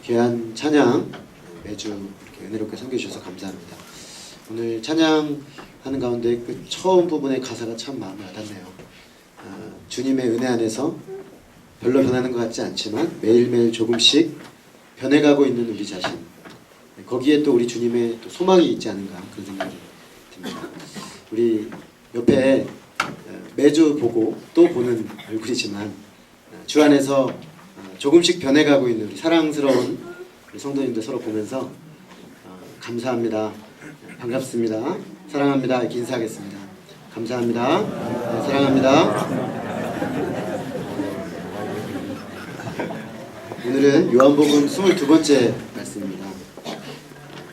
귀한 찬양 매주 이렇게 은혜롭게 섬겨주셔서 감사합니다. 오늘 찬양하는 가운데 그 처음 부분의 가사가 참 마음에 와닿네요. 주님의 은혜 안에서 별로 변하는 것 같지 않지만 매일매일 조금씩 변해가고 있는 우리 자신, 거기에 또 우리 주님의 또 소망이 있지 않은가 그런 생각이 듭니다. 우리 옆에 매주 보고 또 보는 얼굴이지만 주 안에서 조금씩 변해가고 있는 우리 사랑스러운 우리 성도님들 서로 보면서 감사합니다, 반갑습니다, 사랑합니다 이렇게 인사하겠습니다. 감사합니다, 네, 사랑합니다. 오늘은 요한복음 22번째 말씀입니다.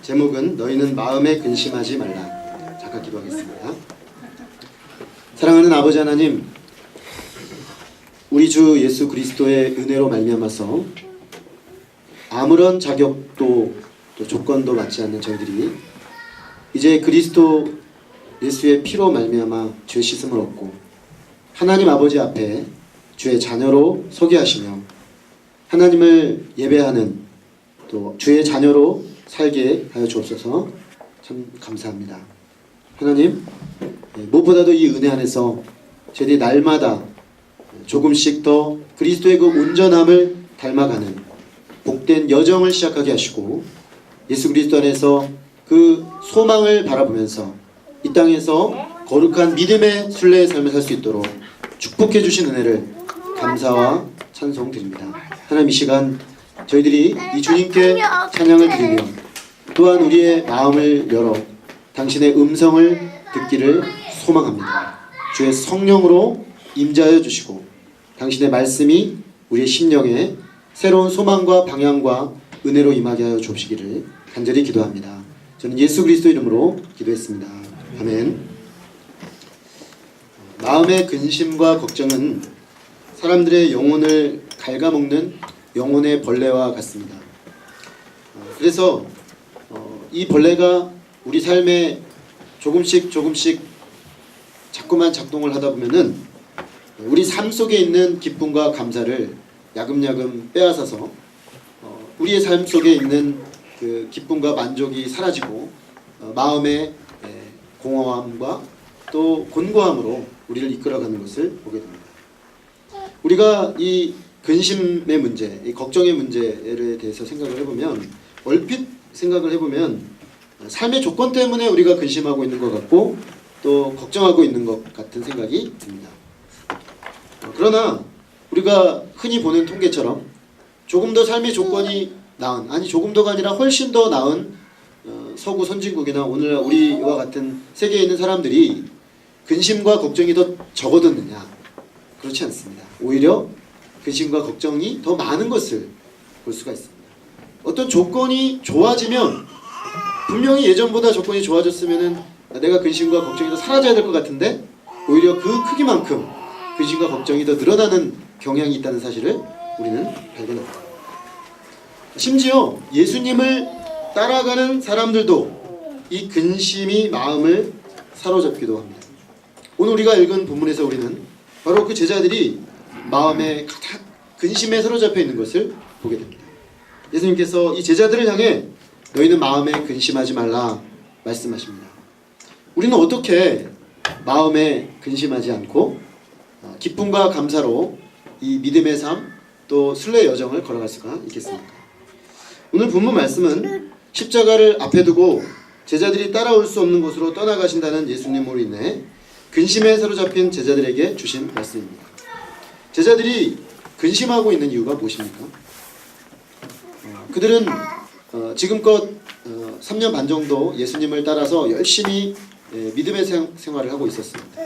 제목은 너희는 마음에 근심하지 말라. 잠깐 기도하겠습니다. 사랑하는 아버지 하나님, 우리 주 예수 그리스도의 은혜로 말미암아서 아무런 자격도 또 조건도 맞지 않는 저희들이 이제 그리스도 예수의 피로 말미암아 죄 씻음을 얻고 하나님 아버지 앞에 주의 자녀로 서게 하시며 하나님을 예배하는 또 주의 자녀로 살게 하여 주옵소서. 참 감사합니다. 하나님, 무엇보다도 이 은혜 안에서 저희들이 날마다 조금씩 더 그리스도의 그 온전함을 닮아가는 복된 여정을 시작하게 하시고 예수 그리스도 안에서 그 소망을 바라보면서 이 땅에서 거룩한 믿음의 순례의 삶을 살 수 있도록 축복해 주신 은혜를 감사와 찬송 드립니다. 하나님, 이 시간 저희들이 이 주님께 찬양을 드리며 또한 우리의 마음을 열어 당신의 음성을 듣기를 소망합니다. 주의 성령으로 임재하여 주시고 당신의 말씀이 우리의 심령에 새로운 소망과 방향과 은혜로 임하게 하여 주시기를 간절히 기도합니다. 저는 예수 그리스도 이름으로 기도했습니다. 아멘. 마음의 근심과 걱정은 사람들의 영혼을 갉아먹는 영혼의 벌레와 같습니다. 그래서 이 벌레가 우리 삶에 조금씩 자꾸만 작동을 하다 보면은 우리 삶 속에 있는 기쁨과 감사를 야금야금 빼앗아서 우리의 삶 속에 있는 그 기쁨과 만족이 사라지고 마음의 공허함과 또 곤고함으로 우리를 이끌어가는 것을 보게 됩니다. 우리가 이 근심의 문제, 이 걱정의 문제에 대해서 생각을 해보면 얼핏 생각을 해보면 삶의 조건 때문에 우리가 근심하고 있는 것 같고 또 걱정하고 있는 것 같은 생각이 듭니다. 그러나 우리가 흔히 보는 통계처럼 조금 더 삶의 조건이 나은, 아니 조금 더가 아니라 훨씬 더 나은 서구 선진국이나 오늘날 우리와 같은 세계에 있는 사람들이 근심과 걱정이 더 적어졌느냐? 그렇지 않습니다. 오히려 근심과 걱정이 더 많은 것을 볼 수가 있습니다. 어떤 조건이 좋아지면 분명히 예전보다 조건이 좋아졌으면은 내가 근심과 걱정이 더 사라져야 될 것 같은데 오히려 그 크기만큼 근심과 걱정이 더 늘어나는 경향이 있다는 사실을 우리는 발견합니다. 심지어 예수님을 따라가는 사람들도 이 근심이 마음을 사로잡기도 합니다. 오늘 우리가 읽은 본문에서 우리는 바로 그 제자들이 마음에 가득 근심에 사로잡혀 있는 것을 보게 됩니다. 예수님께서 이 제자들을 향해 너희는 마음에 근심하지 말라 말씀하십니다. 우리는 어떻게 마음에 근심하지 않고 기쁨과 감사로 이 믿음의 삶 또 순례의 여정을 걸어갈 수가 있겠습니까? 오늘 본문 말씀은 십자가를 앞에 두고 제자들이 따라올 수 없는 곳으로 떠나가신다는 예수님으로 인해 근심에 사로잡힌 제자들에게 주신 말씀입니다. 제자들이 근심하고 있는 이유가 무엇입니까? 그들은 지금껏 3년 반 정도 예수님을 따라서 열심히 믿음의 생활을 하고 있었습니다.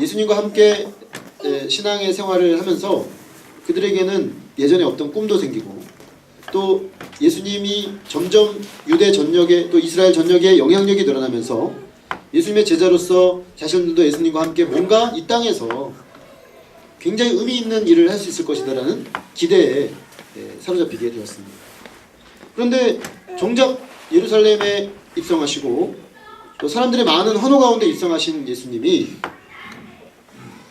예수님과 함께 신앙의 생활을 하면서 그들에게는 예전에 없던 꿈도 생기고 또 예수님이 점점 유대 전역에 또 이스라엘 전역에 영향력이 늘어나면서 예수님의 제자로서 자신들도 예수님과 함께 뭔가 이 땅에서 굉장히 의미 있는 일을 할 수 있을 것이다라는 기대에 사로잡히게 되었습니다. 그런데 정작 예루살렘에 입성하시고 또 사람들의 많은 환호 가운데 입성하신 예수님이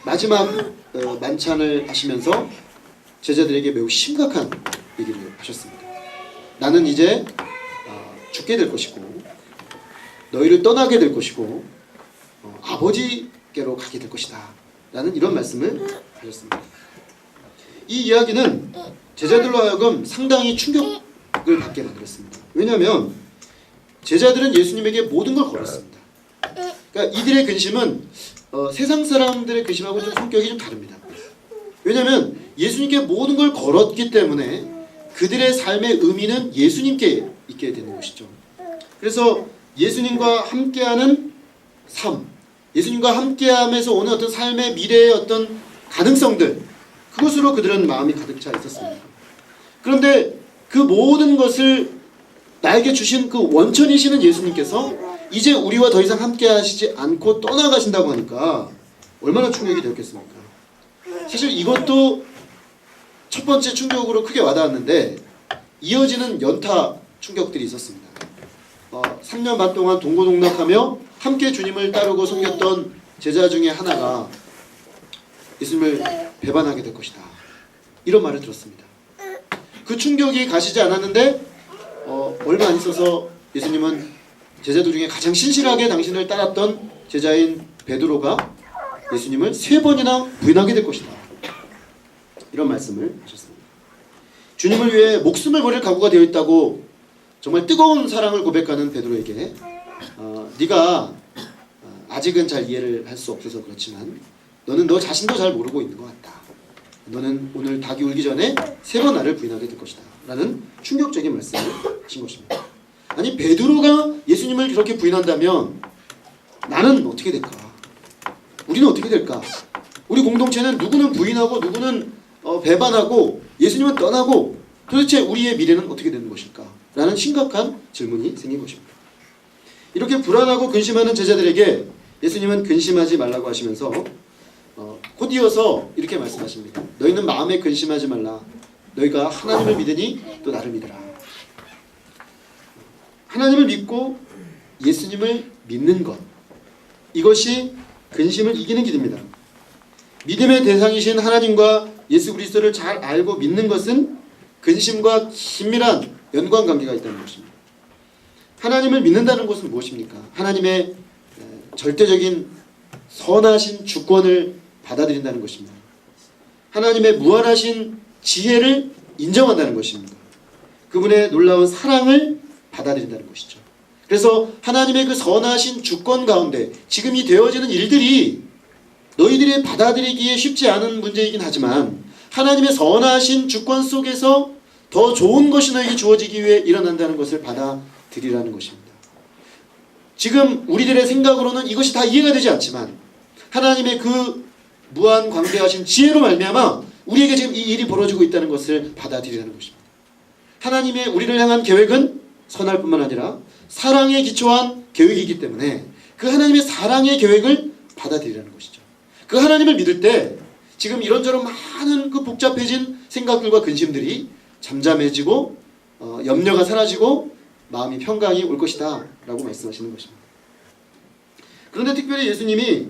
마지막 만찬을 하시면서 제자들에게 매우 심각한 얘기를 하셨습니다. 나는 이제 죽게 될 것이고 너희를 떠나게 될 것이고 아버지께로 가게 될 것이다 라는 이런 말씀을 하셨습니다. 이 이야기는 제자들로 하여금 상당히 충격을 받게 만들었습니다. 왜냐하면 제자들은 예수님에게 모든 걸 걸었습니다. 그러니까 이들의 근심은 세상 사람들의 근심하고 좀 성격이 좀 다릅니다. 왜냐하면 예수님께 모든 걸 걸었기 때문에 그들의 삶의 의미는 예수님께 있게 되는 것이죠. 그래서 예수님과 함께하는 삶, 예수님과 함께함에서 오는 어떤 삶의 미래의 어떤 가능성들, 그것으로 그들은 마음이 가득 차 있었습니다. 그런데 그 모든 것을 나에게 주신 그 원천이시는 예수님께서 이제 우리와 더 이상 함께 하시지 않고 떠나가신다고 하니까 얼마나 충격이 되었겠습니까? 사실 이것도 첫 번째 충격으로 크게 와닿았는데 이어지는 연타 충격들이 있었습니다. 3년 반 동안 동고동락하며 함께 주님을 따르고 섬겼던 제자 중에 하나가 예수님을 배반하게 될 것이다, 이런 말을 들었습니다. 그 충격이 가시지 않았는데 얼마 안 있어서 예수님은 제자들 중에 가장 신실하게 당신을 따랐던 제자인 베드로가 예수님을 3번이나 부인하게 될 것이다, 이런 말씀을 하셨습니다. 주님을 위해 목숨을 버릴 각오가 되어 있다고 정말 뜨거운 사랑을 고백하는 베드로에게 네가 아직은 잘 이해를 할 수 없어서 그렇지만 너는 너 자신도 잘 모르고 있는 것 같다. 너는 오늘 닭이 울기 전에 3번 나를 부인하게 될 것이다 라는 충격적인 말씀을 하신 것입니다. 아니, 베드로가 예수님을 이렇게 부인한다면 나는 어떻게 될까? 우리는 어떻게 될까? 우리 공동체는 누구는 부인하고 누구는 배반하고 예수님은 떠나고 도대체 우리의 미래는 어떻게 되는 것일까? 라는 심각한 질문이 생긴 것입니다. 이렇게 불안하고 근심하는 제자들에게 예수님은 근심하지 말라고 하시면서 곧 이어서 이렇게 말씀하십니다. 너희는 마음에 근심하지 말라. 너희가 하나님을 믿으니 또 나를 믿으라. 하나님을 믿고 예수님을 믿는 것, 이것이 근심을 이기는 길입니다. 믿음의 대상이신 하나님과 예수 그리스도를 잘 알고 믿는 것은 근심과 긴밀한 연관관계가 있다는 것입니다. 하나님을 믿는다는 것은 무엇입니까? 하나님의 절대적인 선하신 주권을 받아들인다는 것입니다. 하나님의 무한하신 지혜를 인정한다는 것입니다. 그분의 놀라운 사랑을 받아들인다는 것이죠. 그래서 하나님의 그 선하신 주권 가운데 지금 이 되어지는 일들이 너희들이 받아들이기에 쉽지 않은 문제이긴 하지만 하나님의 선하신 주권 속에서 더 좋은 것이 너에게 주어지기 위해 일어난다는 것을 받아들이라는 것입니다. 지금 우리들의 생각으로는 이것이 다 이해가 되지 않지만 하나님의 그 무한 광대하신 지혜로 말미암아 우리에게 지금 이 일이 벌어지고 있다는 것을 받아들이라는 것입니다. 하나님의 우리를 향한 계획은 선할 뿐만 아니라 사랑에 기초한 계획이기 때문에 그 하나님의 사랑의 계획을 받아들이라는 것이죠. 그 하나님을 믿을 때 지금 이런저런 많은 그 복잡해진 생각들과 근심들이 잠잠해지고 염려가 사라지고 마음이 평강이 올 것이다 라고 말씀하시는 것입니다. 그런데 특별히 예수님이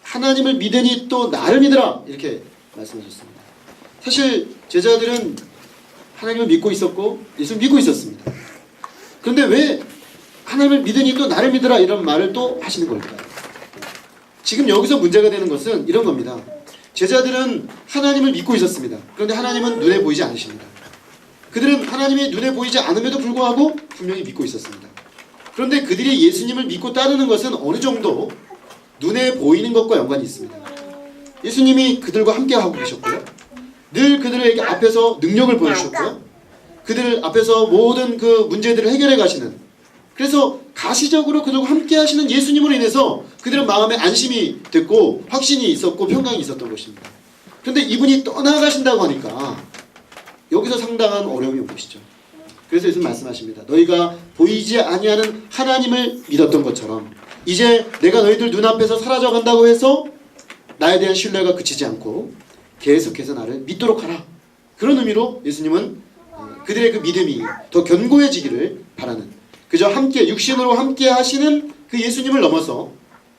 하나님을 믿으니 또 나를 믿으라 이렇게 말씀하셨습니다. 사실 제자들은 하나님을 믿고 있었고 예수를 믿고 있었습니다. 그런데 왜 하나님을 믿으니 또 나를 믿으라 이런 말을 또 하시는 걸까요? 지금 여기서 문제가 되는 것은 이런 겁니다. 제자들은 하나님을 믿고 있었습니다. 그런데 하나님은 눈에 보이지 않으십니다. 그들은 하나님이 눈에 보이지 않음에도 불구하고 분명히 믿고 있었습니다. 그런데 그들이 예수님을 믿고 따르는 것은 어느 정도 눈에 보이는 것과 연관이 있습니다. 예수님이 그들과 함께 하고 계셨고요. 늘 그들에게 앞에서 능력을 보여주셨고요. 그들 앞에서 모든 그 문제들을 해결해 가시는, 그래서 가시적으로 그들과 함께 하시는 예수님으로 인해서 그들은 마음에 안심이 됐고 확신이 있었고 평강이 있었던 것입니다. 그런데 이분이 떠나가신다고 하니까 여기서 상당한 어려움이 온 것이죠. 그래서 예수님 말씀하십니다. 너희가 보이지 아니하는 하나님을 믿었던 것처럼 이제 내가 너희들 눈앞에서 사라져간다고 해서 나에 대한 신뢰가 그치지 않고 계속해서 나를 믿도록 하라. 그런 의미로 예수님은 그들의 그 믿음이 더 견고해지기를 바라는, 그저 함께 육신으로 함께 하시는 그 예수님을 넘어서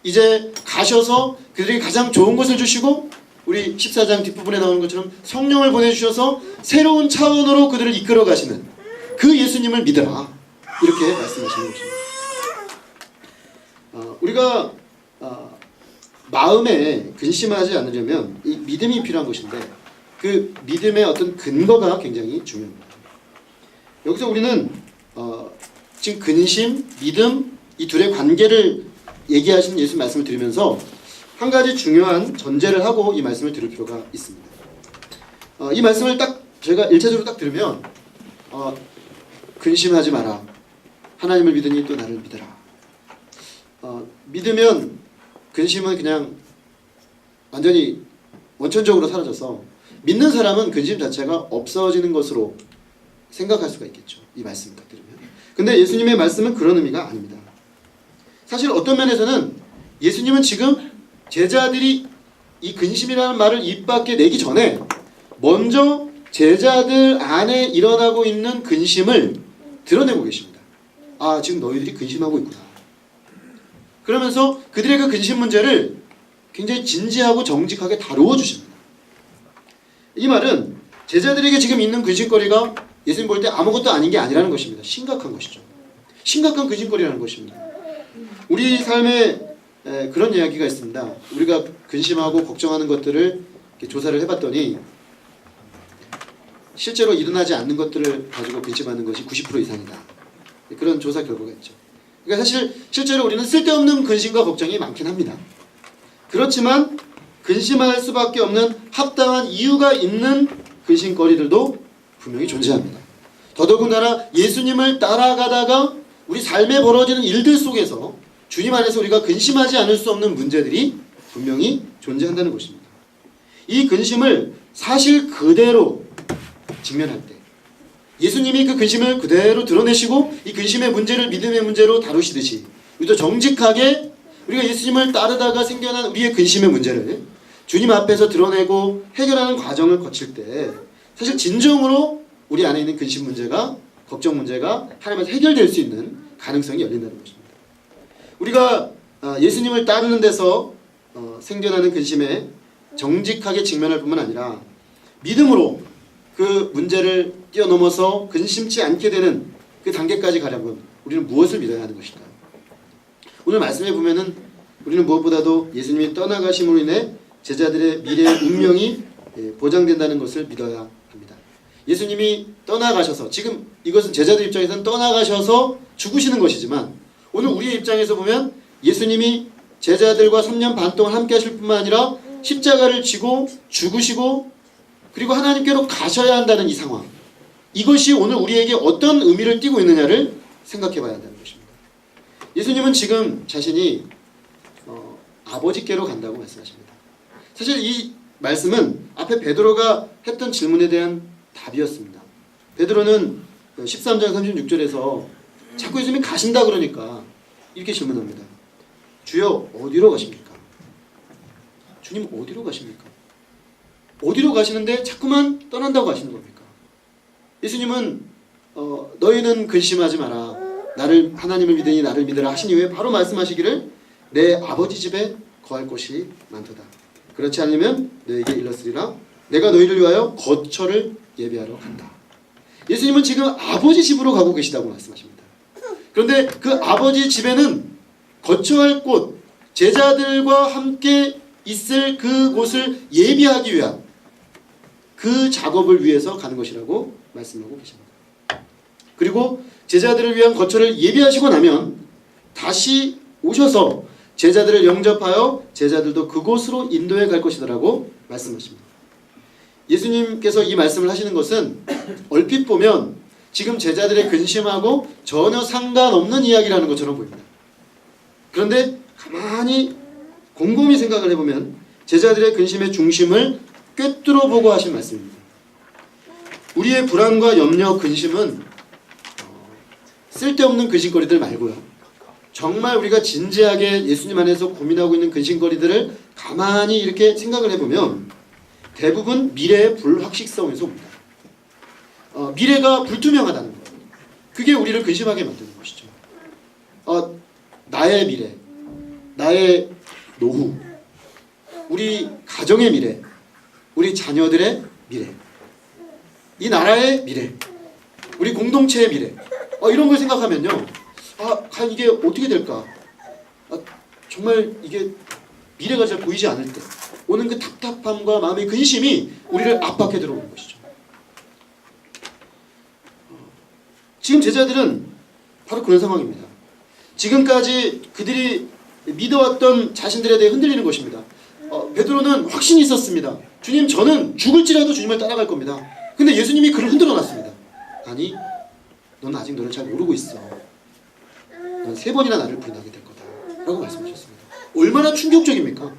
이제 가셔서 그들에게 가장 좋은 것을 주시고 우리 14장 뒷부분에 나오는 것처럼 성령을 보내주셔서 새로운 차원으로 그들을 이끌어 가시는 그 예수님을 믿어라, 이렇게 말씀하시는 것입니다. 우리가 마음에 근심하지 않으려면 이 믿음이 필요한 것인데, 그 믿음의 어떤 근거가 굉장히 중요합니다. 여기서 우리는 지금 근심, 믿음, 이 둘의 관계를 얘기하시는 예수 말씀을 들으면서 한 가지 중요한 전제를 하고 이 말씀을 들을 필요가 있습니다. 이 말씀을 딱 제가 1차적으로 딱 들으면 근심하지 마라, 하나님을 믿으니 또 나를 믿어라. 믿으면 근심은 그냥 완전히 원천적으로 사라져서 믿는 사람은 근심 자체가 없어지는 것으로 생각할 수가 있겠죠, 이 말씀을 딱 들으면. 근데 예수님의 말씀은 그런 의미가 아닙니다. 사실 어떤 면에서는 예수님은 지금 제자들이 이 근심이라는 말을 입 밖에 내기 전에 먼저 제자들 안에 일어나고 있는 근심을 드러내고 계십니다. 아, 지금 너희들이 근심하고 있구나. 그러면서 그들의 그 근심 문제를 굉장히 진지하고 정직하게 다루어 주십니다. 이 말은 제자들에게 지금 있는 근심거리가 예수님 볼 때 아무것도 아닌 게 아니라는 것입니다. 심각한 것이죠. 심각한 근심거리라는 것입니다. 우리 삶에 그런 이야기가 있습니다. 우리가 근심하고 걱정하는 것들을 이렇게 조사를 해봤더니 실제로 일어나지 않는 것들을 가지고 근심하는 것이 90% 이상이다. 그런 조사 결과가 있죠. 그러니까 사실 실제로 우리는 쓸데없는 근심과 걱정이 많긴 합니다. 그렇지만 근심할 수밖에 없는 합당한 이유가 있는 근심거리들도 분명히 존재합니다. 더더군다나 예수님을 따라가다가 우리 삶에 벌어지는 일들 속에서 주님 안에서 우리가 근심하지 않을 수 없는 문제들이 분명히 존재한다는 것입니다. 이 근심을 사실 그대로 직면할 때 예수님이 그 근심을 그대로 드러내시고 이 근심의 문제를 믿음의 문제로 다루시듯이 우리도 정직하게 우리가 예수님을 따르다가 생겨난 우리의 근심의 문제를 주님 앞에서 드러내고 해결하는 과정을 거칠 때 사실 진정으로 우리 안에 있는 근심 문제가, 걱정 문제가 하나님께서 해결될 수 있는 가능성이 열린다는 것입니다. 우리가 예수님을 따르는 데서 생겨나는 근심에 정직하게 직면할 뿐만 아니라 믿음으로 그 문제를 뛰어넘어서 근심치 않게 되는 그 단계까지 가려면 우리는 무엇을 믿어야 하는 것일까? 오늘 말씀에 보면은 우리는 무엇보다도 예수님이 떠나가심으로 인해 제자들의 미래의 운명이 보장된다는 것을 믿어야 합니다. 예수님이 떠나가셔서, 지금 이것은 제자들 입장에서는 떠나가셔서 죽으시는 것이지만 오늘 우리의 입장에서 보면 예수님이 제자들과 3년 반 동안 함께 하실 뿐만 아니라 십자가를 지고 죽으시고 그리고 하나님께로 가셔야 한다는 이 상황, 이것이 오늘 우리에게 어떤 의미를 띠고 있느냐를 생각해 봐야 한다는 것입니다. 예수님은 지금 자신이 아버지께로 간다고 말씀하십니다. 사실 이 말씀은 앞에 베드로가 했던 질문에 대한 답이었습니다. 베드로는 13장 36절에서 자꾸 예수님이 가신다 그러니까 이렇게 질문합니다. 주여, 어디로 가십니까? 주님, 어디로 가십니까? 어디로 가시는데 자꾸만 떠난다고 하시는 겁니까? 예수님은 너희는 근심하지 마라, 나를, 하나님을 믿으니 나를 믿으라 하신 이후에 바로 말씀하시기를 내 아버지 집에 거할 곳이 많도다. 그렇지 않으면 너에게 일렀으리라. 내가 너희를 위하여 거처를 예비하러 간다. 예수님은 지금 아버지 집으로 가고 계시다고 말씀하십니다. 그런데 그 아버지 집에는 거처할 곳, 제자들과 함께 있을 그곳을 예비하기 위한 그 작업을 위해서 가는 것이라고 말씀하고 계십니다. 그리고 제자들을 위한 거처를 예비하시고 나면 다시 오셔서 제자들을 영접하여 제자들도 그곳으로 인도해 갈 것이라고 말씀하십니다. 예수님께서 이 말씀을 하시는 것은 얼핏 보면 지금 제자들의 근심하고 전혀 상관없는 이야기라는 것처럼 보입니다. 그런데 가만히 곰곰이 생각을 해보면 제자들의 근심의 중심을 꿰뚫어 보고 하신 말씀입니다. 우리의 불안과 염려, 근심은 쓸데없는 근심거리들 말고요, 정말 우리가 진지하게 예수님 안에서 고민하고 있는 근심거리들을 가만히 이렇게 생각을 해보면 대부분 미래의 불확실성에서 옵니다. 미래가 불투명하다는 것, 그게 우리를 근심하게 만드는 것이죠. 나의 미래, 나의 노후, 우리 가정의 미래, 우리 자녀들의 미래, 이 나라의 미래, 우리 공동체의 미래, 이런 걸 생각하면요, 과연 이게 어떻게 될까? 정말 이게 미래가 잘 보이지 않을 때 오는 그 답답함과 마음의 근심이 우리를 압박해 들어오는 것이죠. 지금 제자들은 바로 그런 상황입니다. 지금까지 그들이 믿어왔던 자신들에 대해 흔들리는 것입니다. 베드로는 확신이 있었습니다. 주님, 저는 죽을지라도 주님을 따라갈 겁니다. 근데 예수님이 그를 흔들어 놨습니다. 아니, 너는 아직 너를 잘 모르고 있어. 넌 3번이나 나를 부인하게 될 거다 라고 말씀하셨습니다. 얼마나 충격적입니까?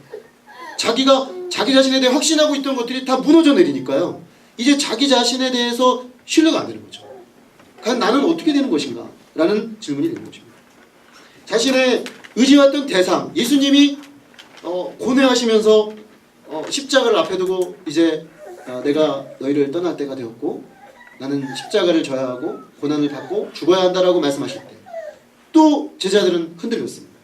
자기가 자기 자신에 대해 확신하고 있던 것들이 다 무너져 내리니까요, 이제 자기 자신에 대해서 신뢰가 안 되는 거죠. 과연 나는 어떻게 되는 것인가? 라는 질문이 되는 것입니다. 자신의 의지했던 대상, 예수님이 고뇌하시면서 십자가를 앞에 두고 이제 내가 너희를 떠날 때가 되었고 나는 십자가를 져야 하고 고난을 받고 죽어야 한다라고 말씀하실 때 또 제자들은 흔들렸습니다.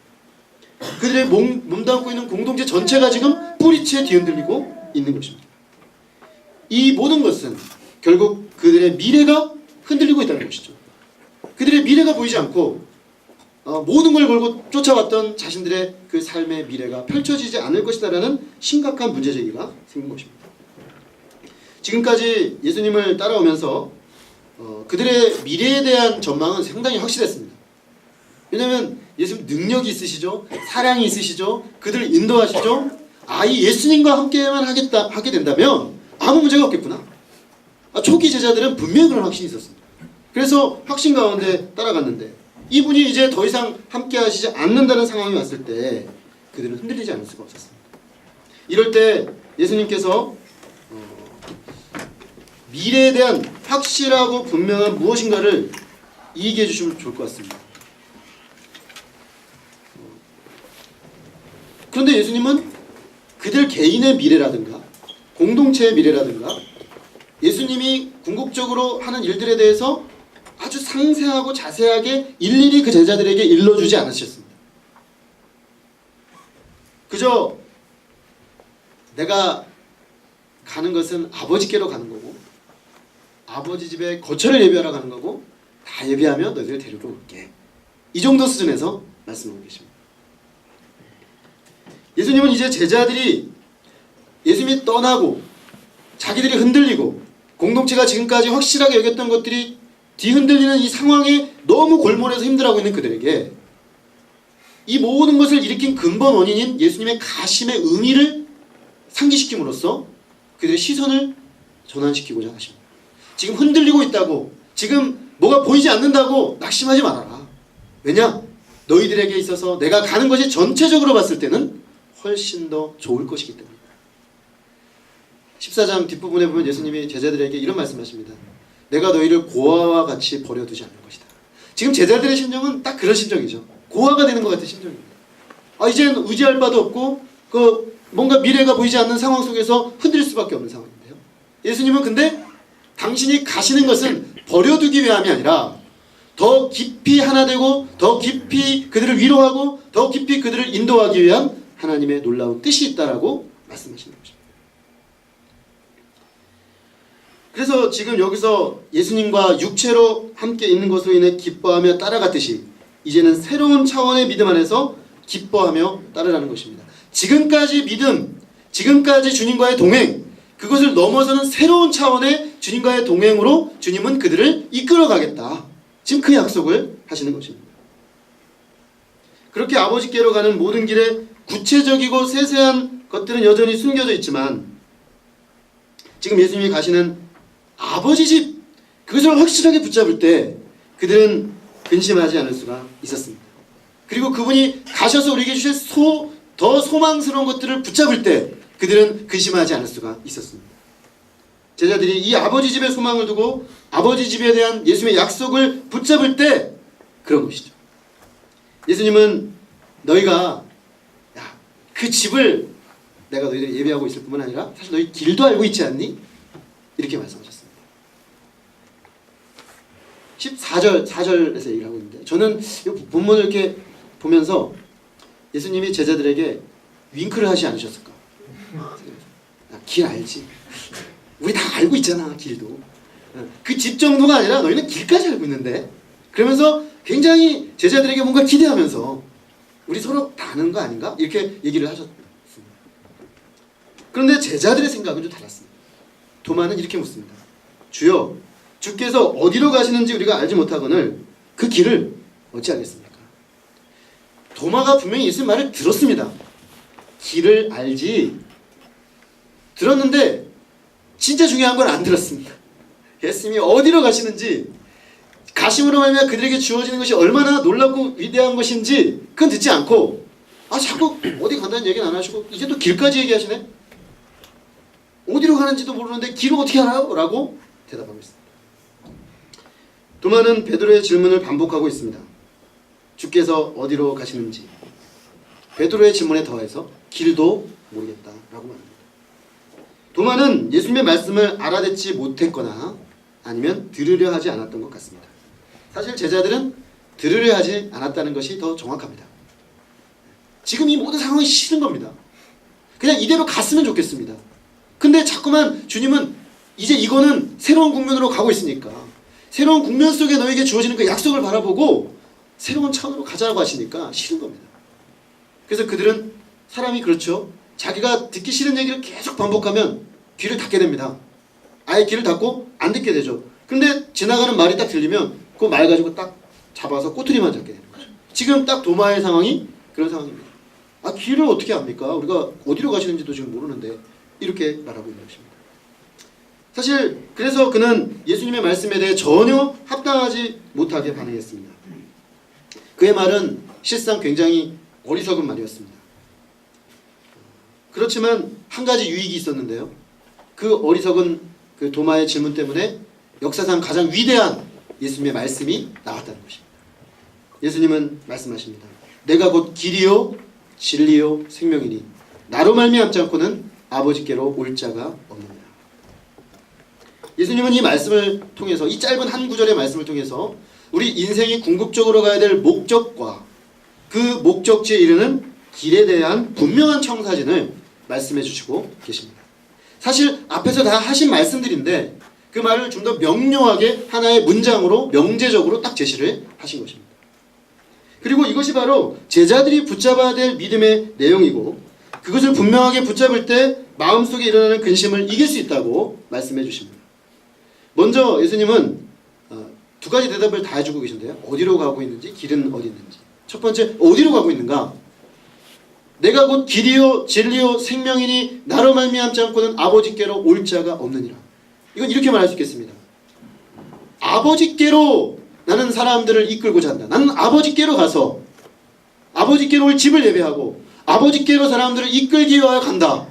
그들의 몸담고 있는 공동체 전체가 지금 뿌리채 뒤흔들리고 있는 것입니다. 이 모든 것은 결국 그들의 미래가 흔들리고 있다는 것이죠. 그들의 미래가 보이지 않고 모든 걸 걸고 쫓아왔던 자신들의 그 삶의 미래가 펼쳐지지 않을 것이다라는 심각한 문제제기가 생긴 것입니다. 지금까지 예수님을 따라오면서 그들의 미래에 대한 전망은 상당히 확실했습니다. 왜냐하면 예수님 능력이 있으시죠, 사랑이 있으시죠, 그들을 인도하시죠. 이 예수님과 함께만 하게 된다면 아무 문제가 없겠구나. 초기 제자들은 분명히 그런 확신이 있었습니다. 그래서 확신 가운데 따라갔는데 이분이 이제 더 이상 함께 하시지 않는다는 상황이 왔을 때 그들은 흔들리지 않을 수가 없었습니다. 이럴 때 예수님께서 미래에 대한 확실하고 분명한 무엇인가를 얘기해 주시면 좋을 것 같습니다. 그런데 예수님은 그들 개인의 미래라든가 공동체의 미래라든가 예수님이 궁극적으로 하는 일들에 대해서 아주 상세하고 자세하게 일일이 그 제자들에게 일러주지 않으셨습니다. 그저 내가 가는 것은 아버지께로 가는 거고 아버지 집에 거처를 예비하러 가는 거고 다 예비하면 너희를 데리러 올게, 이 정도 수준에서 말씀하고 계십니다. 예수님은 이제 제자들이 예수님이 떠나고 자기들이 흔들리고 공동체가 지금까지 확실하게 여겼던 것들이 뒤흔들리는 이 상황에 너무 골몰해서 힘들어하고 있는 그들에게 이 모든 것을 일으킨 근본 원인인 예수님의 가심의 의미를 상기시킴으로써 그들의 시선을 전환시키고자 하십니다. 지금 흔들리고 있다고, 지금 뭐가 보이지 않는다고 낙심하지 말아라. 왜냐? 너희들에게 있어서 내가 가는 것이 전체적으로 봤을 때는 훨씬 더 좋을 것이기 때문입니다. 14장 뒷부분에 보면 예수님이 제자들에게 이런 말씀하십니다. 내가 너희를 고아와 같이 버려두지 않을 것이다. 지금 제자들의 심정은 딱 그런 심정이죠. 고아가 되는 것 같은 심정입니다. 이제는 의지할 바도 없고 뭔가 미래가 보이지 않는 상황 속에서 흔들릴 수밖에 없는 상황인데요. 예수님은 근데 당신이 가시는 것은 버려두기 위함이 아니라 더 깊이 하나 되고 더 깊이 그들을 위로하고 더 깊이 그들을 인도하기 위한 하나님의 놀라운 뜻이 있다라고 말씀하시는 것입니다. 그래서 지금 여기서 예수님과 육체로 함께 있는 것으로 인해 기뻐하며 따라갔듯이 이제는 새로운 차원의 믿음 안에서 기뻐하며 따르라는 것입니다. 지금까지 믿음, 지금까지 주님과의 동행, 그것을 넘어서는 새로운 차원의 주님과의 동행으로 주님은 그들을 이끌어가겠다. 지금 그 약속을 하시는 것입니다. 그렇게 아버지께로 가는 모든 길에 구체적이고 세세한 것들은 여전히 숨겨져 있지만 지금 예수님이 가시는 아버지 집, 그것을 확실하게 붙잡을 때 그들은 근심하지 않을 수가 있었습니다. 그리고 그분이 가셔서 우리에게 주실 더 소망스러운 것들을 붙잡을 때 그들은 근심하지 않을 수가 있었습니다. 제자들이 이 아버지 집에 소망을 두고 아버지 집에 대한 예수님의 약속을 붙잡을 때 그런 것이죠. 예수님은 너희가 그 집을 내가 너희들이 예비하고 있을 뿐만 아니라 사실 너희 길도 알고 있지 않니? 이렇게 말씀하셨습니다. 4절에서 얘기를 하고 있는데 저는 이 본문을 이렇게 보면서 예수님이 제자들에게 윙크를 하지 않으셨을까? 길 알지? 우리 다 알고 있잖아, 길도. 그 집 정도가 아니라 너희는 길까지 알고 있는데. 그러면서 굉장히 제자들에게 뭔가 기대하면서 우리 서로 다 아는 거 아닌가? 이렇게 얘기를 하셨습니다. 그런데 제자들의 생각은 좀 달랐습니다. 도마는 이렇게 묻습니다. 주여, 주께서 어디로 가시는지 우리가 알지 못하거늘 그 길을 어찌 알겠습니까? 도마가 분명히 예수님 말을 들었습니다. 길을 알지. 들었는데 진짜 중요한 건 안 들었습니다. 예수님이 어디로 가시는지, 가심으로 말미암아 그들에게 주어지는 것이 얼마나 놀랍고 위대한 것인지 그건 듣지 않고, 자꾸 어디 간다는 얘기는 안 하시고 이제 또 길까지 얘기하시네. 어디로 가는지도 모르는데 길을 어떻게 알아요? 라고 대답하고 있습니다. 도마는 베드로의 질문을 반복하고 있습니다. 주께서 어디로 가시는지. 베드로의 질문에 더해서 길도 모르겠다라고 말합니다. 도마는 예수님의 말씀을 알아듣지 못했거나 아니면 들으려 하지 않았던 것 같습니다. 사실 제자들은 들으려 하지 않았다는 것이 더 정확합니다. 지금 이 모든 상황이 싫은 겁니다. 그냥 이대로 갔으면 좋겠습니다. 근데 자꾸만 주님은 이제 이거는 새로운 국면으로 가고 있으니까 새로운 국면 속에 너에게 주어지는 그 약속을 바라보고 새로운 차원으로 가자고 하시니까 싫은 겁니다. 그래서 그들은, 사람이 그렇죠. 자기가 듣기 싫은 얘기를 계속 반복하면 귀를 닫게 됩니다. 아예 귀를 닫고 안 듣게 되죠. 근데 지나가는 말이 딱 들리면 그 말 가지고 딱 잡아서 꼬투리만 잡게 되는 거죠. 지금 딱 도마의 상황이 그런 상황입니다. 길을 어떻게 압니까? 우리가 어디로 가시는지도 지금 모르는데, 이렇게 말하고 있는 것입니다. 사실 그래서 그는 예수님의 말씀에 대해 전혀 합당하지 못하게 반응했습니다. 그의 말은 실상 굉장히 어리석은 말이었습니다. 그렇지만 한 가지 유익이 있었는데요. 그 어리석은 그 도마의 질문 때문에 역사상 가장 위대한 예수님의 말씀이 나왔다는 것입니다. 예수님은 말씀하십니다. 내가 곧 길이요 진리요 생명이니 나로 말미암지 않고는 아버지께로 올 자가 없느니라. 예수님은 이 말씀을 통해서, 이 짧은 한 구절의 말씀을 통해서 우리 인생이 궁극적으로 가야 될 목적과 그 목적지에 이르는 길에 대한 분명한 청사진을 말씀해 주시고 계십니다. 사실 앞에서 다 하신 말씀들인데 그 말을 좀 더 명료하게 하나의 문장으로 명제적으로 딱 제시를 하신 것입니다. 그리고 이것이 바로 제자들이 붙잡아야 될 믿음의 내용이고, 그것을 분명하게 붙잡을 때 마음속에 일어나는 근심을 이길 수 있다고 말씀해 주십니다. 먼저 예수님은 두 가지 대답을 다 해주고 계신데요. 어디로 가고 있는지, 길은 어디 있는지. 첫 번째, 어디로 가고 있는가? 내가 곧 길이요 진리요 생명이니 나로 말미암지 않고는 아버지께로 올 자가 없느니라. 이건 이렇게 말할 수 있겠습니다. 아버지께로 나는 사람들을 이끌고자 한다. 나는 아버지께로 가서 아버지께로 올 집을 예배하고 아버지께로 사람들을 이끌기 위하여 간다.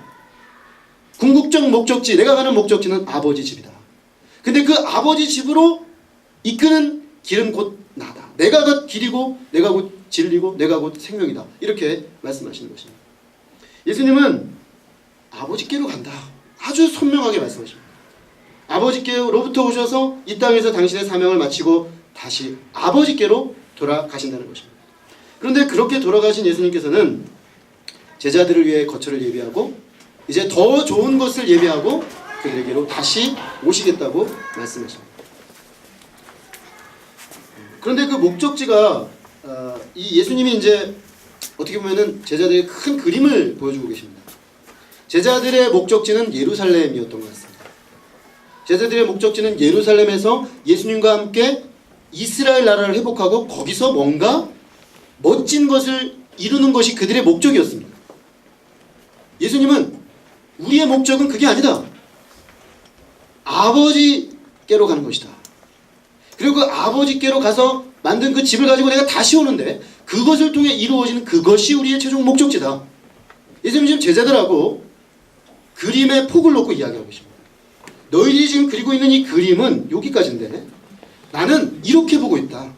궁극적 목적지, 내가 가는 목적지는 아버지 집이다. 근데 그 아버지 집으로 이끄는 길은 곧 나다. 내가 곧 길이고 내가 곧 진리고 내가 곧 생명이다. 이렇게 말씀하시는 것입니다. 예수님은 아버지께로 간다. 아주 선명하게 말씀하십니다. 아버지께로부터 오셔서 이 땅에서 당신의 사명을 마치고 다시 아버지께로 돌아가신다는 것입니다. 그런데 그렇게 돌아가신 예수님께서는 제자들을 위해 거처를 예비하고 이제 더 좋은 것을 예비하고 그들에게로 다시 오시겠다고 말씀하십니다. 그런데 그 목적지가 이 예수님이 이제 어떻게 보면은 제자들의 큰 그림을 보여주고 계십니다. 제자들의 목적지는 예루살렘이었던 것 같습니다. 제자들의 목적지는 예루살렘에서 예수님과 함께 이스라엘 나라를 회복하고 거기서 뭔가 멋진 것을 이루는 것이 그들의 목적이었습니다. 예수님은 우리의 목적은 그게 아니다. 아버지께로 가는 것이다. 그리고 그 아버지께로 가서 만든 그 집을 가지고 내가 다시 오는데 그것을 통해 이루어지는 그것이 우리의 최종 목적지다. 예수님 지금 제자들하고 그림의 폭을 놓고 이야기하고 계십니다. 너희들이 지금 그리고 있는 이 그림은 여기까지인데 나는 이렇게 보고 있다.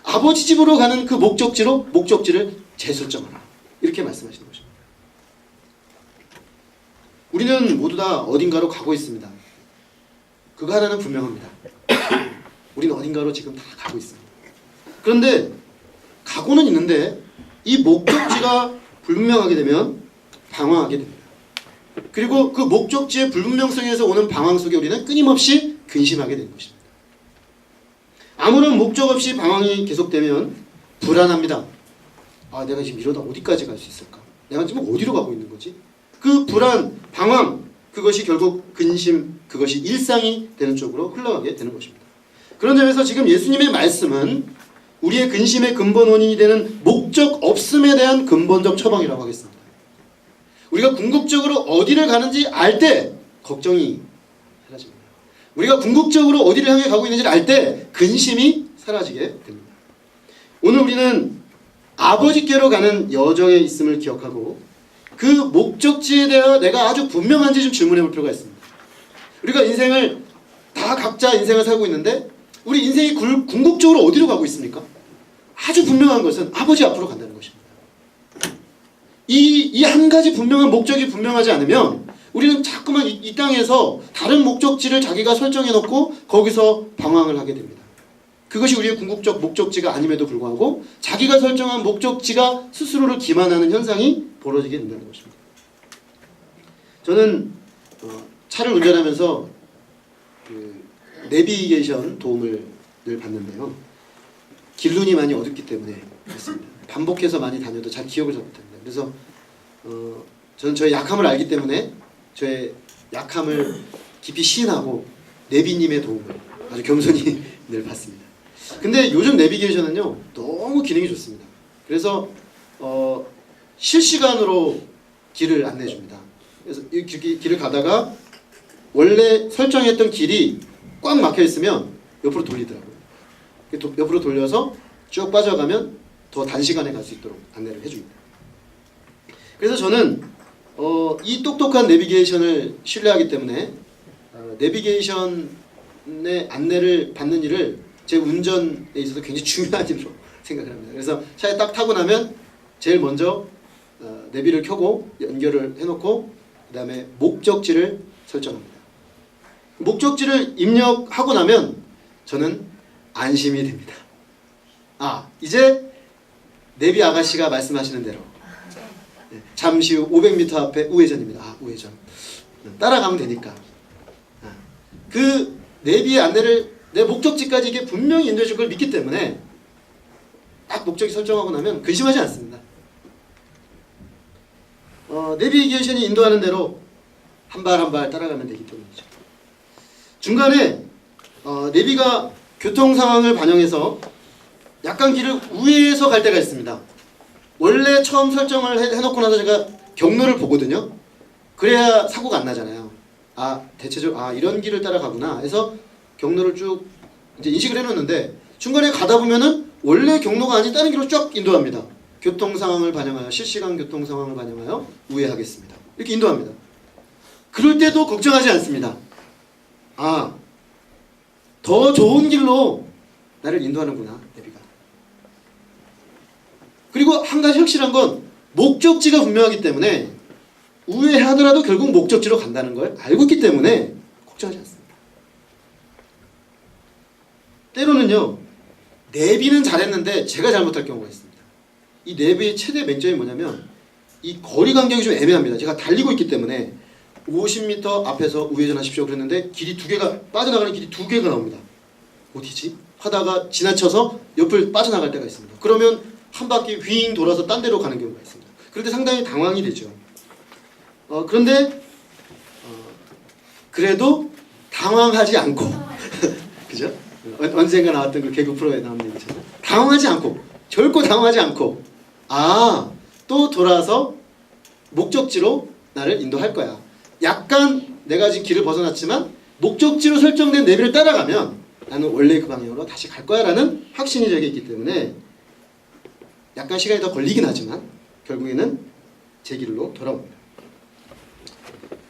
아버지 집으로 가는 그 목적지를 재설정하라. 이렇게 말씀하시는 것입니다. 우리는 모두 다 어딘가로 가고 있습니다. 그거 하나는 분명합니다. 우리는 어딘가로 지금 다 가고 있습니다. 그런데 가고는 있는데 이 목적지가 불분명하게 되면 방황하게 됩니다. 그리고 그 목적지의 불분명성에서 오는 방황 속에 우리는 끊임없이 근심하게 되는 것입니다. 아무런 목적 없이 방황이 계속되면 불안합니다. 아, 내가 지금 이러다 어디까지 갈 수 있을까? 내가 지금 어디로 가고 있는 거지? 그 불안, 방황, 그것이 결국 근심, 그것이 일상이 되는 쪽으로 흘러가게 되는 것입니다. 그런 점에서 지금 예수님의 말씀은 우리의 근심의 근본 원인이 되는 목적 없음에 대한 근본적 처방이라고 하겠습니다. 우리가 궁극적으로 어디를 가는지 알 때 걱정이 사라집니다. 우리가 궁극적으로 어디를 향해 가고 있는지를 알 때 근심이 사라지게 됩니다. 오늘 우리는 아버지께로 가는 여정에 있음을 기억하고 그 목적지에 대해 내가 아주 분명한지 좀 질문해 볼 필요가 있습니다. 우리가 인생을 다 각자 인생을 살고 있는데 우리 인생이 궁극적으로 어디로 가고 있습니까? 아주 분명한 것은 아버지 앞으로 간다는 것입니다. 이 한 가지 분명한 목적이 분명하지 않으면 우리는 자꾸만 이 땅에서 다른 목적지를 자기가 설정해 놓고 거기서 방황을 하게 됩니다. 그것이 우리의 궁극적 목적지가 아님에도 불구하고 자기가 설정한 목적지가 스스로를 기만하는 현상이 벌어지게 된다는 것입니다. 저는 차를 운전하면서 그 내비게이션 도움을 늘 받는데요. 길눈이 많이 어둡기 때문에 그렇습니다. 반복해서 많이 다녀도 잘 기억을 잘 못합니다. 그래서 저는 저의 약함을 알기 때문에 저의 약함을 깊이 시인하고 내비님의 도움을 아주 겸손히 늘 받습니다. 근데 요즘 내비게이션은요 너무 기능이 좋습니다. 그래서 실시간으로 길을 안내해 줍니다. 그래서 이 길을 가다가 원래 설정했던 길이 꽉 막혀 있으면 옆으로 돌리더라고요. 옆으로 돌려서 쭉 빠져가면 더 단시간에 갈 수 있도록 안내를 해줍니다. 그래서 저는 이 똑똑한 내비게이션을 신뢰하기 때문에 내비게이션의 안내를 받는 일을 제 운전에 있어서 굉장히 중요한 일로 생각을 합니다. 그래서 차에 딱 타고 나면 제일 먼저 내비를 켜고 연결을 해놓고 그 다음에 목적지를 설정합니다. 목적지를 입력하고 나면 저는 안심이 됩니다. 아, 이제 내비 아가씨가 말씀하시는 대로 잠시 후 500m 앞에 우회전입니다. 아, 우회전. 따라가면 되니까. 그 내비의 안내를 내 목적지까지 이게 분명히 인도해 줄 걸 믿기 때문에 딱 목적지 설정하고 나면 근심하지 않습니다. 내비게이션이 인도하는 대로 한 발 한 발 따라가면 되기 때문이죠. 중간에 내비가 교통 상황을 반영해서 약간 길을 우회해서 갈 때가 있습니다. 원래 처음 설정을 해놓고 나서 제가 경로를 보거든요. 그래야 사고가 안 나잖아요. 아, 대체적으로 이런 길을 따라가구나 해서 경로를 쭉 이제 인식을 해놓는데 중간에 가다 보면은 원래 경로가 아닌 다른 길로 쫙 인도합니다. 교통 상황을 반영하여 실시간 교통 상황을 반영하여 우회하겠습니다. 이렇게 인도합니다. 그럴 때도 걱정하지 않습니다. 아, 더 좋은 길로 나를 인도하는구나, 내비가. 그리고 한 가지 확실한 건 목적지가 분명하기 때문에 우회하더라도 결국 목적지로 간다는 걸 알고 있기 때문에 걱정하지 않습니다. 때로는요, 내비는 잘했는데 제가 잘못할 경우가 있습니다. 이 내비의 최대 맹점이 뭐냐면 이 거리 간격이 좀 애매합니다. 제가 달리고 있기 때문에 50m 앞에서 우회전하십시오 그랬는데 길이 두 개가 빠져나가는 길이 두 개가 나옵니다. 어디지? 하다가 지나쳐서 옆을 빠져나갈 때가 있습니다. 그러면 한 바퀴 휘잉 돌아서 딴 데로 가는 경우가 있습니다. 그럴 때 상당히 당황이 되죠. 그런데 그래도 당황하지 않고 그죠? 언젠가 나왔던 그 개그 프로에 나온 얘기처럼 당황하지 않고 결코 당황하지 않고 또 돌아서 목적지로 나를 인도할 거야. 약간 내가 지금 길을 벗어났지만 목적지로 설정된 내비를 따라가면 나는 원래 그 방향으로 다시 갈 거야 라는 확신이 저에게 있기 때문에 약간 시간이 더 걸리긴 하지만 결국에는 제 길로 돌아옵니다.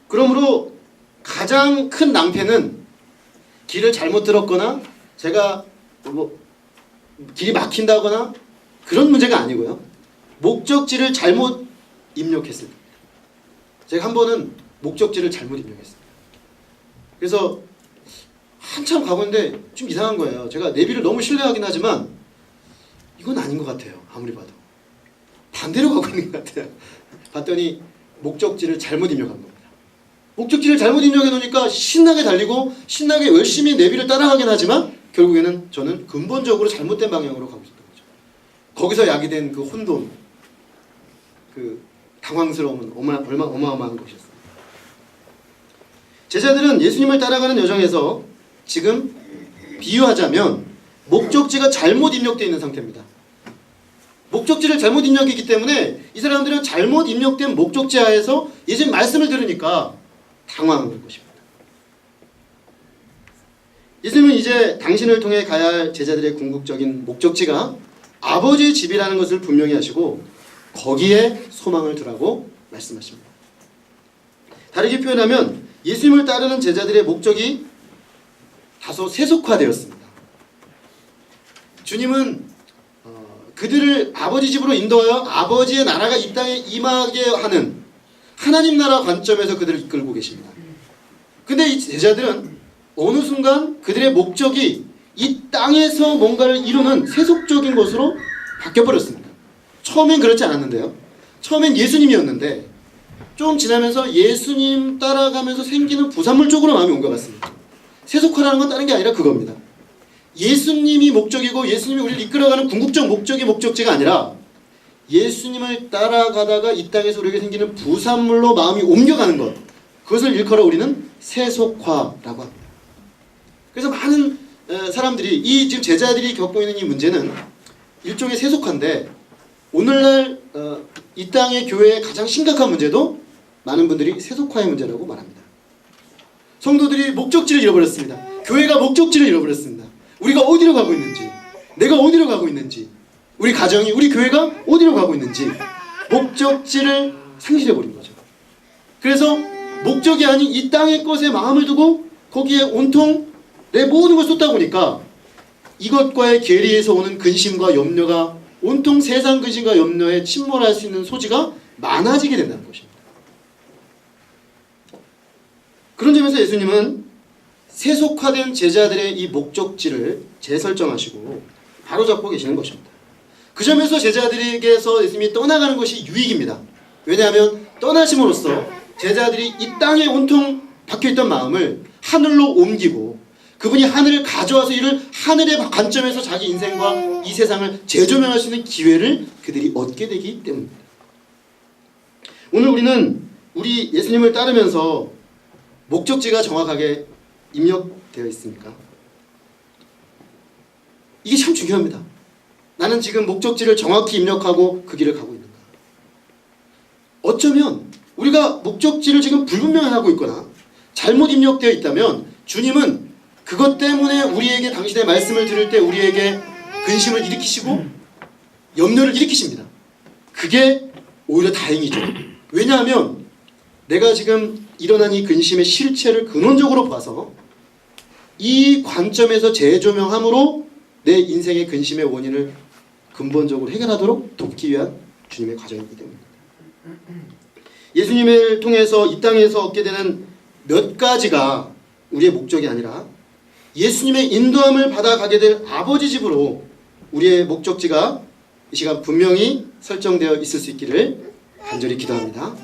그러므로 가장 큰 낭패는 길을 잘못 들었거나 제가 길이 막힌다거나 그런 문제가 아니고요. 목적지를 잘못 입력했을 때. 제가 한 번은 목적지를 잘못 입력했습니다. 그래서 한참 가고 있는데 좀 이상한 거예요. 제가 내비를 너무 신뢰하긴 하지만 이건 아닌 것 같아요. 아무리 봐도. 반대로 가고 있는 것 같아요. 봤더니 목적지를 잘못 입력한 겁니다. 목적지를 잘못 입력해 놓으니까 신나게 달리고 신나게 열심히 내비를 따라가긴 하지만 결국에는 저는 근본적으로 잘못된 방향으로 가고 있었던 거죠. 거기서 야기된 그 혼돈, 그 당황스러움은 얼마나 어마어마한 것이었어요. 제자들은 예수님을 따라가는 여정에서 지금 비유하자면 목적지가 잘못 입력되어 있는 상태입니다. 목적지를 잘못 입력했기 때문에 이 사람들은 잘못 입력된 목적지 하에서 예수님 말씀을 들으니까 당황한 것입니다. 예수님은 이제 당신을 통해 가야 할 제자들의 궁극적인 목적지가 아버지의 집이라는 것을 분명히 하시고 거기에 소망을 두라고 말씀하십니다. 다르게 표현하면 예수님을 따르는 제자들의 목적이 다소 세속화되었습니다. 주님은 그들을 아버지 집으로 인도하여 아버지의 나라가 이 땅에 임하게 하는 하나님 나라 관점에서 그들을 이끌고 계십니다. 근데 이 제자들은 어느 순간 그들의 목적이 이 땅에서 뭔가를 이루는 세속적인 것으로 바뀌어버렸습니다. 처음엔 그렇지 않았는데요. 처음엔 예수님이었는데 좀 지나면서 예수님 따라가면서 생기는 부산물 쪽으로 마음이 온 것 같습니다. 세속화라는 건 다른 게 아니라 그겁니다. 예수님이 목적이고 예수님이 우리를 이끌어가는 궁극적 목적이 목적지가 아니라 예수님을 따라가다가 이 땅에서 우리에게 생기는 부산물로 마음이 옮겨가는 것, 그것을 일컬어 우리는 세속화라고 합니다. 그래서 많은 사람들이 지금 제자들이 겪고 있는 이 문제는 일종의 세속화인데 오늘날 이 땅의 교회의 가장 심각한 문제도 많은 분들이 세속화의 문제라고 말합니다. 성도들이 목적지를 잃어버렸습니다. 교회가 목적지를 잃어버렸습니다. 우리가 어디로 가고 있는지, 내가 어디로 가고 있는지, 우리 가정이, 우리 교회가 어디로 가고 있는지 목적지를 상실해버린 거죠. 그래서 목적이 아닌 이 땅의 것에 마음을 두고 거기에 온통 내 모든 걸 쏟다 보니까 이것과의 괴리에서 오는 근심과 염려가 온통 세상 근심과 염려에 침몰할 수 있는 소지가 많아지게 된다는 것입니다. 그런 점에서 예수님은 세속화된 제자들의 이 목적지를 재설정하시고 바로잡고 계시는 것입니다. 그 점에서 제자들에게서 예수님이 떠나가는 것이 유익입니다. 왜냐하면 떠나심으로써 제자들이 이 땅에 온통 박혀있던 마음을 하늘로 옮기고 그분이 하늘을 가져와서 이를 하늘의 관점에서 자기 인생과 이 세상을 재조명할 수 있는 기회를 그들이 얻게 되기 때문입니다. 오늘 우리는 우리 예수님을 따르면서 목적지가 정확하게 입력되어 있습니까? 이게 참 중요합니다. 나는 지금 목적지를 정확히 입력하고 그 길을 가고 있는가? 어쩌면 우리가 목적지를 지금 불분명하고 있거나 잘못 입력되어 있다면 주님은 그것 때문에 우리에게 당신의 말씀을 들을 때 우리에게 근심을 일으키시고 염려를 일으키십니다. 그게 오히려 다행이죠. 왜냐하면 내가 지금 일어난 이 근심의 실체를 근원적으로 봐서 이 관점에서 재조명함으로 내 인생의 근심의 원인을 근본적으로 해결하도록 돕기 위한 주님의 과정이기 때문입니다. 예수님을 통해서 이 땅에서 얻게 되는 몇 가지가 우리의 목적이 아니라 예수님의 인도함을 받아가게 될 아버지 집으로 우리의 목적지가 이 시간 분명히 설정되어 있을 수 있기를 간절히 기도합니다.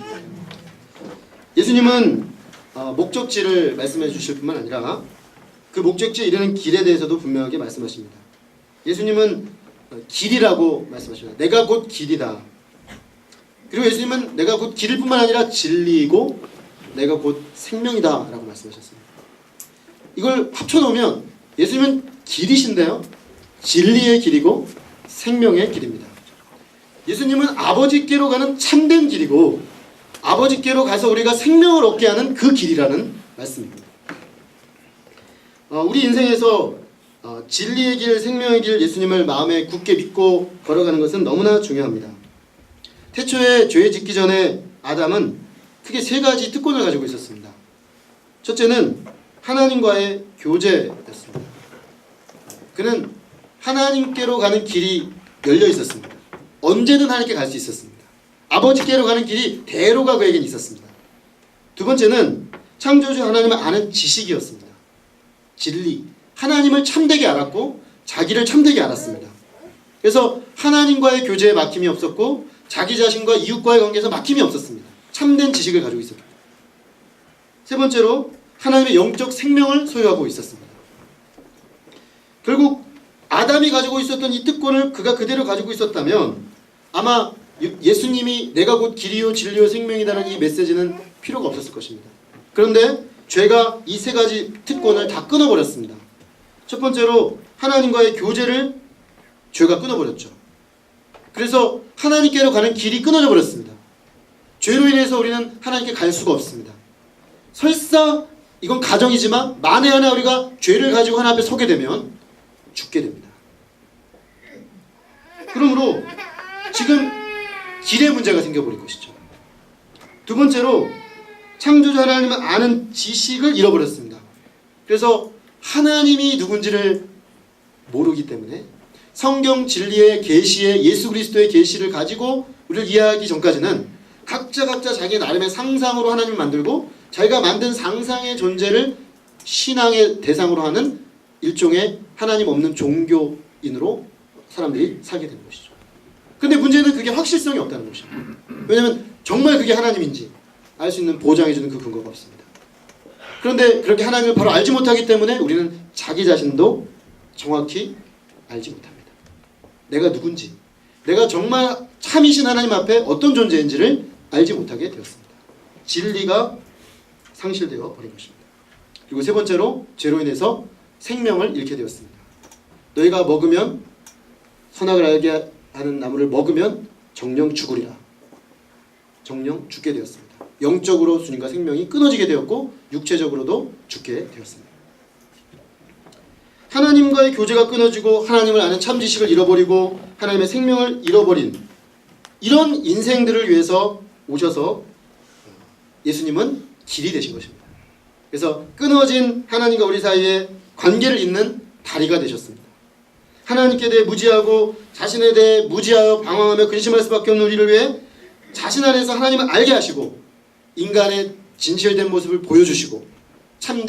예수님은 목적지를 말씀해 주실 뿐만 아니라 그 목적지에 이르는 길에 대해서도 분명하게 말씀하십니다. 예수님은 길이라고 말씀하십니다. 내가 곧 길이다. 그리고 예수님은 내가 곧 길일 뿐만 아니라 진리이고 내가 곧 생명이다 라고 말씀하셨습니다. 이걸 합쳐놓으면 예수님은 길이신데요, 진리의 길이고 생명의 길입니다. 예수님은 아버지께로 가는 참된 길이고 아버지께로 가서 우리가 생명을 얻게 하는 그 길이라는 말씀입니다. 우리 인생에서 진리의 길, 생명의 길, 예수님을 마음에 굳게 믿고 걸어가는 것은 너무나 중요합니다. 태초에 죄 짓기 전에 아담은 크게 세 가지 특권을 가지고 있었습니다. 첫째는 하나님과의 교제였습니다. 그는 하나님께로 가는 길이 열려 있었습니다. 언제든 하나님께 갈 수 있었습니다. 아버지께로 가는 길이 대로가 그에겐 있었습니다. 두 번째는 창조주 하나님을 아는 지식이었습니다. 진리, 하나님을 참되게 알았고 자기를 참되게 알았습니다. 그래서 하나님과의 교제에 막힘이 없었고 자기 자신과 이웃과의 관계에서 막힘이 없었습니다. 참된 지식을 가지고 있었습니다. 세 번째로 하나님의 영적 생명을 소유하고 있었습니다. 결국 아담이 가지고 있었던 이 특권을 그가 그대로 가지고 있었다면 아마 예수님이 내가 곧 길이요 진리요 생명이다라는 이 메시지는 필요가 없었을 것입니다. 그런데 죄가 이 세 가지 특권을 다 끊어버렸습니다. 첫 번째로 하나님과의 교제를 죄가 끊어버렸죠. 그래서 하나님께로 가는 길이 끊어져 버렸습니다. 죄로 인해서 우리는 하나님께 갈 수가 없습니다. 설사 이건 가정이지만 만에 하나 우리가 죄를 가지고 하나님 앞에 서게 되면 죽게 됩니다. 그러므로 지금 길의 문제가 생겨버린 것이죠. 두 번째로 창조주 하나님을 아는 지식을 잃어버렸습니다. 그래서 하나님이 누군지를 모르기 때문에 성경 진리의 계시에 예수 그리스도의 계시를 가지고 우리를 이해하기 전까지는 각자 자기 나름의 상상으로 하나님을 만들고 자기가 만든 상상의 존재를 신앙의 대상으로 하는 일종의 하나님 없는 종교인으로 사람들이 살게 되는 것이죠. 근데 문제는 그게 확실성이 없다는 것입니다. 왜냐하면 정말 그게 하나님인지 알 수 있는 보장해주는 그 근거가 없습니다. 그런데 그렇게 하나님을 바로 알지 못하기 때문에 우리는 자기 자신도 정확히 알지 못합니다. 내가 누군지, 내가 정말 참이신 하나님 앞에 어떤 존재인지를 알지 못하게 되었습니다. 진리가 상실되어 버린 것입니다. 그리고 세 번째로 죄로 인해서 생명을 잃게 되었습니다. 너희가 먹으면 선악을 알게 하는 나무를 먹으면 정령 죽으리라. 정령 죽게 되었습니다. 영적으로 주님과 생명이 끊어지게 되었고 육체적으로도 죽게 되었습니다. 하나님과의 교제가 끊어지고 하나님을 아는 참 지식을 잃어버리고 하나님의 생명을 잃어버린 이런 인생들을 위해서 오셔서 예수님은 길이 되신 것입니다. 그래서 끊어진 하나님과 우리 사이에 관계를 잇는 다리가 되셨습니다. 하나님께 대해 무지하고 자신에 대해 무지하여 방황하며 근심할 수밖에 없는 우리를 위해 자신 안에서 하나님을 알게 하시고 인간의 진실된 모습을 보여주시고 참